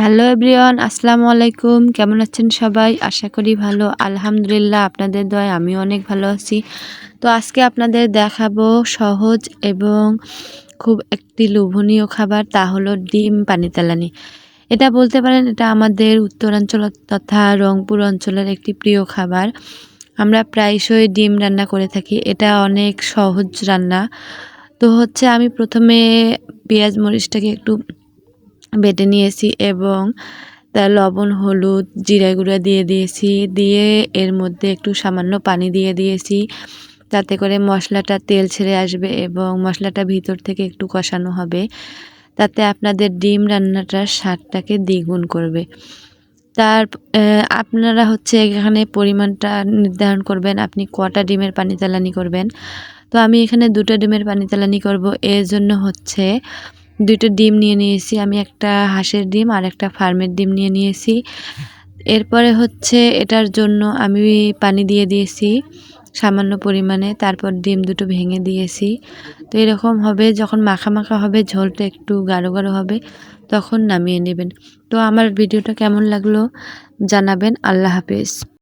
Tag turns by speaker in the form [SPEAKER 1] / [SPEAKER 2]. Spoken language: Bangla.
[SPEAKER 1] হ্যালো এভরিওয়ান, আসসালামু আলাইকুম। কেমন আছেন সবাই? আশা করি ভালো। আলহামদুলিল্লাহ, আপনাদের দয়ায় আমিও অনেক ভালো আছি। তো আজকে আপনাদের দেখাবো সহজ এবং খুব একটি লোভনীয় খাবার, তা হলো ডিম পানি তেলানি। এটা বলতে পারেন এটা আমাদের উত্তরাঞ্চল তথা রংপুর অঞ্চলের একটি প্রিয় খাবার। আমরা প্রায়শই ডিম রান্না করে থাকি। এটা অনেক সহজ রান্না। তো আমি প্রথমে পেঁয়াজ মরিচটাকে একটু বেটে নিয়েছি এবং তার লবণ, হলুদ, জিরা গুঁড়া দিয়ে দিয়েছি। দিয়ে এর মধ্যে একটু সামান্য পানি দিয়ে দিয়েছি, যাতে করে মশলাটা তেল ছেড়ে আসবে এবং মশলাটা ভিতর থেকে একটু কষানো হবে। তাতে আপনাদের ডিম রান্নাটার স্বাদটাকে দ্বিগুণ করবে। তার আপনারা এখানে পরিমাণটা নির্ধারণ করবেন, আপনি কটা ডিমের পানি তেলানি করবেন। তো আমি এখানে 2টা ডিমের পানি তেলানি করব। এর জন্য 2টা ডিম নিয়ে নিয়েছি। আমি একটা হাঁসের ডিম আর একটা ফার্মের ডিম নিয়ে নিয়েছি। এরপরে এটার জন্য আমি পানি দিয়ে দিয়েছি সামান্য পরিমাণে। তারপর ডিম দুটো ভেঙে দিয়েছি। তো এরকম হবে, যখন মাখা মাখা হবে, ঝোলটা একটু গাঢ় গাঢ় হবে, তখন নামিয়ে নেবেন। তো আমার ভিডিওটা কেমন লাগলো জানাবেন। আল্লাহ হাফেজ।